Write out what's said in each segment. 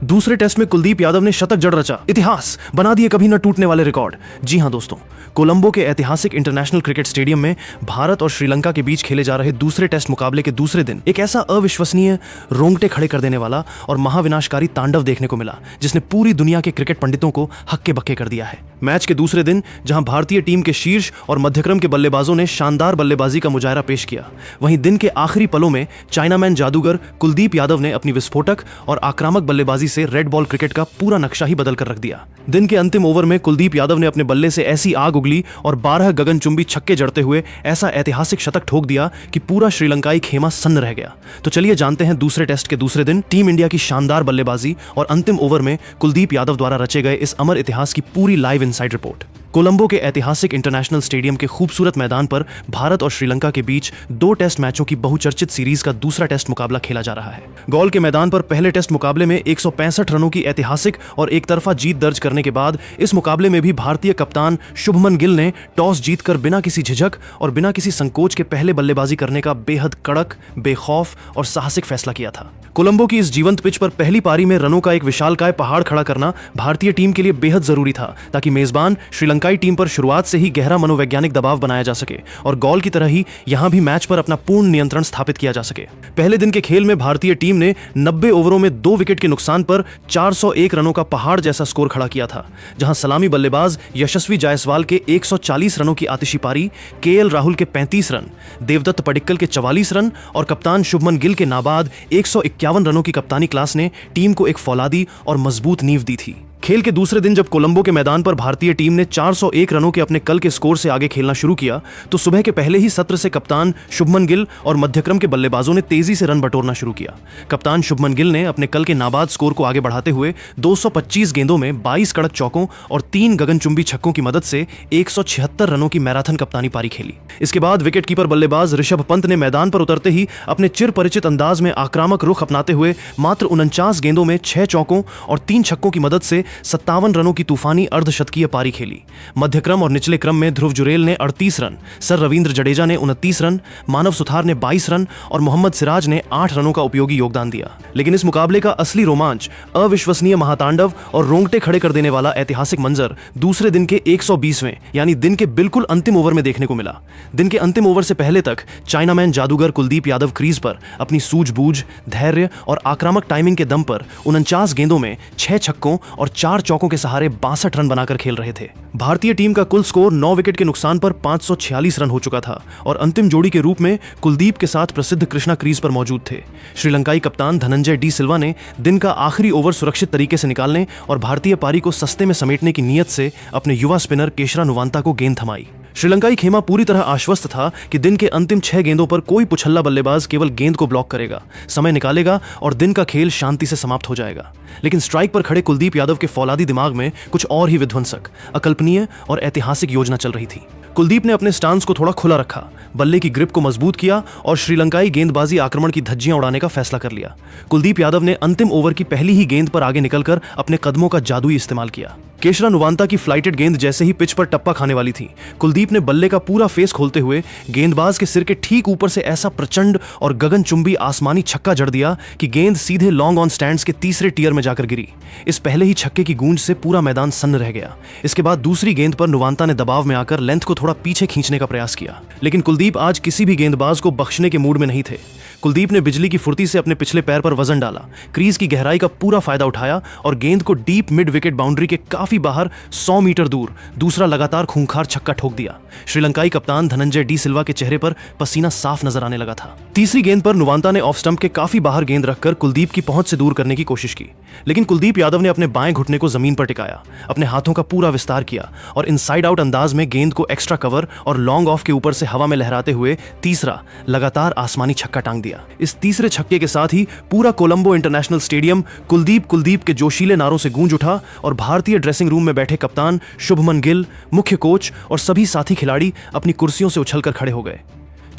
दूसरे टेस्ट में कुलदीप यादव ने शतक जड़ रचा, इतिहास बना दिए कभी न टूटने वाले रिकॉर्ड। जी हां दोस्तों, कोलंबो के ऐतिहासिक इंटरनेशनल क्रिकेट स्टेडियम में भारत और श्रीलंका के बीच खेले जा रहे दूसरे टेस्ट मुकाबले के दूसरे दिन एक ऐसा अविश्वसनीय, रोंगटे खड़े कर देने वाला और महाविनाशकारी तांडव देखने को मिला जिसने पूरी दुनिया के क्रिकेट पंडितों को हक्के बक्के कर दिया है। मैच के दूसरे दिन जहां भारतीय टीम के शीर्ष और मध्यक्रम के बल्लेबाजों ने शानदार बल्लेबाजी का मुजाहरा पेश किया, वहीं दिन के आखिरी पलों में चाइनामैन जादूगर कुलदीप यादव ने अपनी विस्फोटक और आक्रामक बल्लेबाजी से रेड बॉल क्रिकेट का पूरा नक्शा ही बदल कर रख दिया। दिन के अंतिम ओवर में कुलदीप यादव ने अपने बल्ले से ऐसी आग उगली और 12 गगनचुंबी छक्के जड़ते हुए ऐसा ऐतिहासिक शतक ठोक दिया कि पूरा श्रीलंकाई खेमा सन्न रह गया। तो चलिए जानते हैं दूसरे टेस्ट के दूसरे दिन टीम इंडिया की शानदार बल्लेबाजी और अंतिम ओवर में कुलदीप यादव द्वारा रचे गए इस अमर इतिहास की पूरी लाइव इनसाइड रिपोर्ट। कोलंबो के ऐतिहासिक इंटरनेशनल स्टेडियम के खूबसूरत मैदान पर भारत और श्रीलंका के बीच 2 टेस्ट मैचों की बहुचर्चित सीरीज का दूसरा टेस्ट मुकाबला खेला जा रहा है। गॉल के मैदान पर पहले टेस्ट मुकाबले में 165 रनों की ऐतिहासिक और एक तरफा जीत दर्ज करने के बाद इस मुकाबले में भी भारतीय कप्तान शुभमन गिल ने टॉस जीतकर बिना किसी झिझक और बिना किसी संकोच के पहले बल्लेबाजी करने का बेहद कड़क, बेखौफ और साहसिक फैसला किया था। कोलंबो की इस जीवंत पिच पर पहली पारी में रनों का एक विशालकाय पहाड़ खड़ा करना भारतीय टीम के लिए बेहद जरूरी था ताकि मेजबान श्रीलंकाई टीम पर शुरुआत से ही गहरा मनोवैज्ञानिक दबाव बनाया जा सके और गॉल की तरह ही यहां भी मैच पर अपना पूर्ण नियंत्रण स्थापित किया जा सके। पहले दिन के खेल में भारतीय टीम ने 90 ओवरों में 2 विकेट के नुकसान पर 401 रनों का पहाड़ जैसा स्कोर खड़ा किया था, जहां सलामी बल्लेबाज यशस्वी जायसवाल के 140 रनों की आतिशी पारी, केएल राहुल के 35 रन, देवदत्त पडिक्कल के 44 रन और कप्तान शुभमन गिल के नाबाद 151 रनों की कप्तानी क्लास ने टीम को एक फौलादी और मजबूत नींव दी थी। खेल के दूसरे दिन जब कोलंबो के मैदान पर भारतीय टीम ने 401 रनों के अपने कल के स्कोर से आगे खेलना शुरू किया तो सुबह के पहले ही सत्र से कप्तान शुभमन गिल और मध्यक्रम के बल्लेबाजों ने तेजी से रन बटोरना शुरू किया। कप्तान शुभमन गिल ने अपने कल के नाबाद स्कोर को आगे बढ़ाते हुए 225 गेंदों में 22 कड़क चौकों और 3 गगनचुंबी छक्कों की मदद से 176 रनों की मैराथन कप्तानी पारी खेली। इसके बाद विकेटकीपर बल्लेबाज ऋषभ पंत ने मैदान पर उतरते ही अपने चिर परिचित अंदाज में आक्रामक रुख अपनाते हुए मात्र 49 गेंदों में 6 चौकों और 3 छक्कों की मदद से 57 रनों की तूफानी अर्धशतकीय पारी खेली। मध्यक्रम और निचले क्रम में ध्रुव जुरेल ने 38 रन, सर रविंद्र जडेजा ने 29 रन, मानव सुथार ने 22 रन और मोहम्मद सिराज ने 8 रनों का उपयोगी योगदान दिया। लेकिन इस मुकाबले का असली रोमांच, अविश्वसनीय महातांडव और रोंगटे खड़े कर देने वाला ऐतिहासिक मंजर दूसरे दिन के 120वें यानी दिन के बिल्कुल अंतिम ओवर में देखने को मिला। दिन के अंतिम ओवर से पहले तक चाइनामैन जादूगर कुलदीप यादव क्रीज पर अपनी सूझबूझ, धैर्य और आक्रामक टाइमिंग के दम पर 49 गेंदों में 6 छक्कों और 4 चौकों के सहारे 62 रन बनाकर खेल रहे थे। भारतीय टीम का कुल स्कोर 9 विकेट के नुकसान पर 546 रन हो चुका था और अंतिम जोड़ी के रूप में कुलदीप के साथ प्रसिद्ध कृष्णा क्रीज पर मौजूद थे। श्रीलंकाई कप्तान धनंजय डी सिल्वा ने दिन का आखिरी ओवर सुरक्षित तरीके से निकालने और भारतीय पारी को सस्ते में समेटने की नीयत से अपने युवा स्पिनर केशरा नुवांता को गेंद थमाई। श्रीलंकाई खेमा पूरी तरह आश्वस्त था कि दिन के अंतिम 6 गेंदों पर कोई पुछल्ला बल्लेबाज केवल गेंद को ब्लॉक करेगा, समय निकालेगा और दिन का खेल शांति से समाप्त हो जाएगा। लेकिन स्ट्राइक पर खड़े कुलदीप यादव के फौलादी दिमाग में कुछ और ही विध्वंसक, अकल्पनीय और ऐतिहासिक योजना चल रही थी। कुलदीप ने अपने स्टांस को थोड़ा खुला रखा, बल्ले की ग्रिप को मजबूत किया और श्रीलंकाई गेंदबाजी आक्रमण की धज्जियां उड़ाने का फैसला कर लिया। कुलदीप यादव ने अंतिम ओवर की पहली ही गेंद पर आगे निकलकर अपने कदमों का जादुई इस्तेमाल किया। केशरा नुवांता की फ्लाइटेड गेंद जैसे ही पिच पर टप्पा खाने वाली थी, कुलदीप ने बल्ले का पूरा फेस खोलते हुए गेंदबाज के सिर के ठीक ऊपर से ऐसा प्रचंड और गगनचुंबी आसमानी छक्का जड़ दिया कि गेंद सीधे लॉन्ग ऑन स्टैंड्स के तीसरे टियर में जाकर गिरी। इस पहले ही छक्के की गूंज से पूरा मैदान सन्न रह गया। इसके बाद दूसरी गेंद पर नुवांता ने दबाव में आकर लेंथ को थोड़ा पीछे खींचने का प्रयास किया, लेकिन कुलदीप आज किसी भी गेंदबाज को बख्शने के मूड में नहीं थे। कुलदीप ने बिजली की फुर्ती से अपने पिछले पैर पर वजन डाला, क्रीज की गहराई का पूरा फायदा उठाया और गेंद को डीप मिड विकेट बाउंड्री के काफी बाहर 100 मीटर दूर दूसरा लगातार खूंखार छक्का ठोक दिया। श्रीलंकाई कप्तान धनंजय डी सिल्वा के चेहरे पर पसीना साफ नजर आने लगा था। तीसरी गेंद पर नुवांता ने ऑफ स्टंप के काफी बाहर गेंद रखकर कुलदीप की पहुंच से दूर करने की कोशिश की, लेकिन कुलदीप यादव ने अपने बाएं घुटने को जमीन पर टिकाया, अपने हाथों का पूरा विस्तार किया और इनसाइड आउट अंदाज में गेंद को एक्स्ट्रा कवर और लॉन्ग ऑफ के ऊपर से हवा में लहराते हुए तीसरा लगातार आसमानी छक्का टांग दिया। इस तीसरे छक्के के साथ ही पूरा कोलंबो इंटरनेशनल स्टेडियम कुलदीप के जोशीले नारों से गूंज उठा और भारतीय ड्रेसिंग रूम में बैठे कप्तान शुभमन गिल, मुख्य कोच और सभी साथी खिलाड़ी अपनी कुर्सियों से उछलकर खड़े हो गए।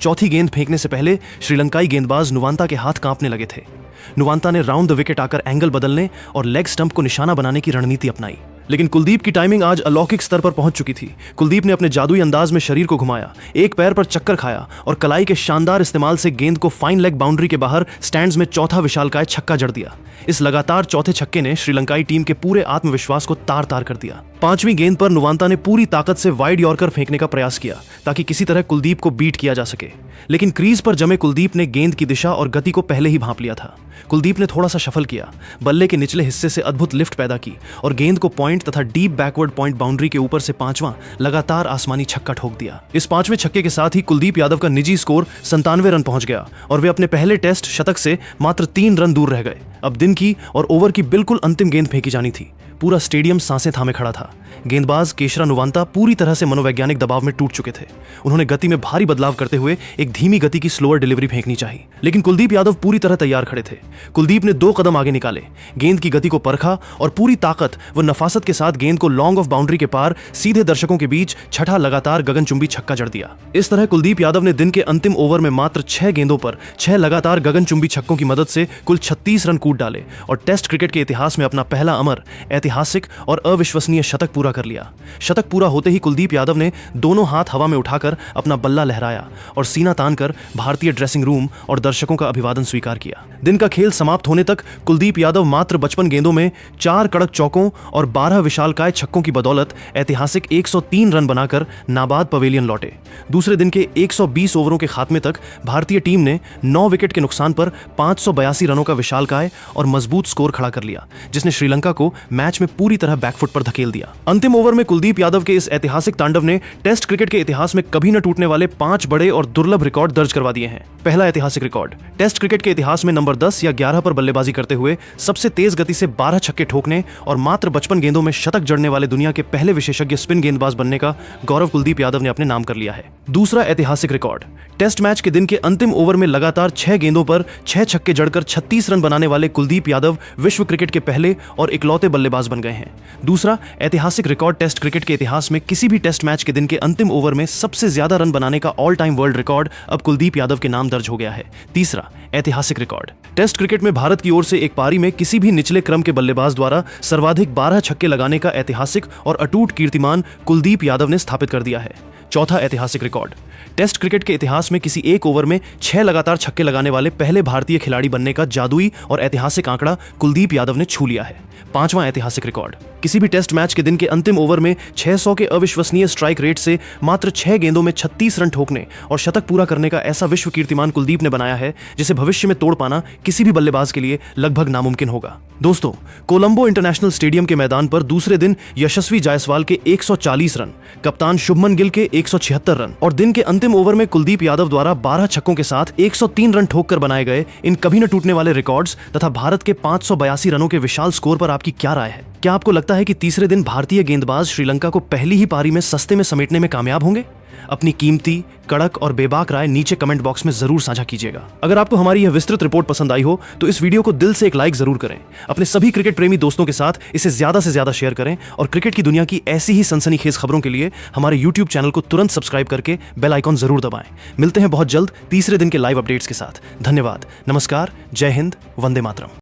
चौथी गेंद फेंकने से पहले श्रीलंकाई गेंदबाज नुवांता के हाथ कांपने लगे थे। नुवांता ने राउंड द विकेट आकर एंगल बदलने और लेग स्टंप को निशाना बनाने की रणनीति अपनाई, लेकिन कुलदीप की टाइमिंग आज अलौकिक स्तर पर पहुंच चुकी थी। कुलदीप ने अपने जादुई अंदाज में शरीर को घुमाया, एक पैर पर चक्कर खाया और कलाई के शानदार इस्तेमाल से गेंद को फाइन लेग बाउंड्री के बाहर स्टैंड्स में चौथा विशालकाय छक्का जड़ दिया। इस लगातार चौथे छक्के ने श्रीलंकाई टीम के पूरे आत्मविश्वास को तार तार कर दिया। पांचवीं गेंद पर नुवांता ने पूरी ताकत से वाइड यॉर्कर फेंकने का प्रयास किया ताकि किसी तरह कुलदीप को बीट किया जा सके, लेकिन क्रीज पर जमे कुलदीप ने गेंद की दिशा और गति को पहले ही भांप लिया था। कुलदीप ने थोड़ा सा शफल किया, बल्ले के निचले हिस्से से अद्भुत लिफ्ट पैदा की और गेंद को पॉइंट तथा डीप बैकवर्ड पॉइंट बाउंड्री के ऊपर से पांचवां लगातार आसमानी छक्का ठोक दिया। इस पांचवें छक्के के साथ ही कुलदीप यादव का निजी स्कोर 97 रन पहुंच गया और वे अपने पहले टेस्ट शतक से मात्र 3 रन दूर रह गए। अब दिन की और ओवर की बिल्कुल अंतिम गेंद फेंकी जानी थी। पूरा स्टेडियम सांसें थामे खड़ा था। गेंदबाज केशरा नुवांता पूरी तरह से मनोवैज्ञानिक दबाव में टूट चुके थे। उन्होंने गति में भारी बदलाव करते हुए एक धीमी गति की स्लोअर डिलीवरी फेंकनी चाहिए, लेकिन कुलदीप यादव पूरी तरह तैयार खड़े थे। कुलदीप ने 2 कदम आगे निकाले, गेंद की गति को परखा और पूरी ताकत व नफासत के साथ गेंद को लॉन्ग ऑफ बाउंड्री के पार सीधे दर्शकों के बीच छठा लगातार गगनचुंबी छक्का जड़ दिया। इस तरह कुलदीप यादव ने दिन के अंतिम ओवर में मात्र 6 गेंदों पर 6 लगातार गगनचुंबी छक्कों की मदद से कुल 36 रन कूद डाले और टेस्ट क्रिकेट के इतिहास में अपना पहला अमर, ऐतिहासिक और अविश्वसनीय शतक पूरा कर लिया। शतक पूरा होते ही कुलदीप यादव ने दोनों हाथ हवा में उठाकर अपना बल्ला लहराया और सीना तानकर भारतीय ड्रेसिंग रूम और दर्शकों का अभिवादन स्वीकार किया। दिन का खेल समाप्त होने तक कुलदीप यादव मात्र 55 गेंदों में 4 कड़क चौकों और 12 विशालकाय छक्कों की बदौलत ऐतिहासिक 103 रन बनाकर नाबाद पवेलियन लौटे। दूसरे दिन के 120 ओवरों के खात्मे तक भारतीय टीम ने 9 विकेट के नुकसान पर 582 रनों का विशालकाय और मजबूत स्कोर खड़ा कर लिया, जिसने श्रीलंका को मैच में पूरी तरह बैकफुट पर धकेल दिया। अंतिम ओवर में कुलदीप यादव के इस ऐतिहासिक तांडव ने टेस्ट क्रिकेट के इतिहास में कभी न टूटने वाले 5 बड़े और दुर्लभ रिकॉर्ड दर्ज करवा दिए हैं। पहला ऐतिहासिक रिकॉर्ड, टेस्ट क्रिकेट के इतिहास में नंबर 10 या 11 पर बल्लेबाजी करते हुए सबसे तेज गति से 12 छक्के ठोकने और मात्र 55 गेंदों में शतक जड़ने वाले दुनिया के पहले विशेषज्ञ स्पिन गेंदबाज बनने का गौरव कुलदीप यादव ने अपने नाम कर लिया है। दूसरा ऐतिहासिक रिकॉर्ड, टेस्ट मैच के दिन के अंतिम ओवर में लगातार 6 गेंदों पर 6 छक्के जड़कर 36 रन बनाने वाले कुलदीप यादव विश्व क्रिकेट के पहले और इकलौते बल्लेबाज बन गए हैं। दूसरा ऐतिहासिक रिकॉर्ड, टेस्ट क्रिकेट के इतिहास में किसी भी टेस्ट मैच के दिन के अंतिम ओवर में सबसे ज्यादा रन बनाने का ऑल टाइम वर्ल्ड रिकॉर्ड अब कुलदीप यादव के नाम दर्ज हो गया है। तीसरा ऐतिहासिक रिकॉर्ड, टेस्ट क्रिकेट में भारत की ओर से एक पारी में किसी भी निचले क्रम के बल्लेबाज द्वारा सर्वाधिक 12 छक्के लगाने का ऐतिहासिक और अटूट कीर्तिमान कुलदीप यादव ने स्थापित कर दिया है। चौथा ऐतिहासिक रिकॉर्ड, टेस्ट क्रिकेट के इतिहास में किसी एक ओवर में 6 लगातार छक्के लगाने वाले पहले भारतीय खिलाड़ी बनने का जादुई और ऐतिहासिक आंकड़ा कुलदीप यादव ने छू लिया है। पांचवां ऐतिहासिक रिकॉर्ड, किसी भी टेस्ट मैच के दिन के अंतिम ओवर में 600 के अविश्वसनीय स्ट्राइक रेट से मात्र 6 गेंदों में 36 रन ठोकने और शतक पूरा करने का ऐसा विश्व कीर्तिमान कुलदीप ने बनाया है जिसे भविष्य में तोड़ पाना किसी भी बल्लेबाज के लिए लगभग नामुमकिन होगा। दोस्तों, कोलंबो इंटरनेशनल स्टेडियम के मैदान पर दूसरे दिन यशस्वी जायसवाल के 140 रन, कप्तान शुभमन गिल के 176 रन और दिन के अंतिम ओवर में कुलदीप यादव द्वारा 12 छक्कों के साथ 103 रन ठोककर बनाए गए इन कभी न टूटने वाले रिकॉर्ड्स तथा भारत के 582 रनों के विशाल स्कोर पर आपकी क्या राय है? क्या आपको लगता है कि तीसरे दिन भारतीय गेंदबाज श्रीलंका को पहली ही पारी में सस्ते में समेटने में कामयाब होंगे? अपनी कीमती, कड़क और बेबाक राय नीचे कमेंट बॉक्स में जरूर साझा कीजिएगा। अगर आपको हमारी यह विस्तृत रिपोर्ट पसंद आई हो तो इस वीडियो को दिल से एक लाइक जरूर करें। अपने सभी क्रिकेट प्रेमी दोस्तों के साथ इसे ज्यादा से ज्यादा शेयर करें और क्रिकेट की दुनिया की ऐसी ही सनसनीखेज खबरों के लिए हमारे YouTube चैनल को तुरंत सब्सक्राइब करके बेल आइकॉन जरूर दबाएं। मिलते हैं बहुत जल्द तीसरे दिन के लाइव अपडेट्स के साथ। धन्यवाद, नमस्कार, जय हिंद, वंदे मातरम।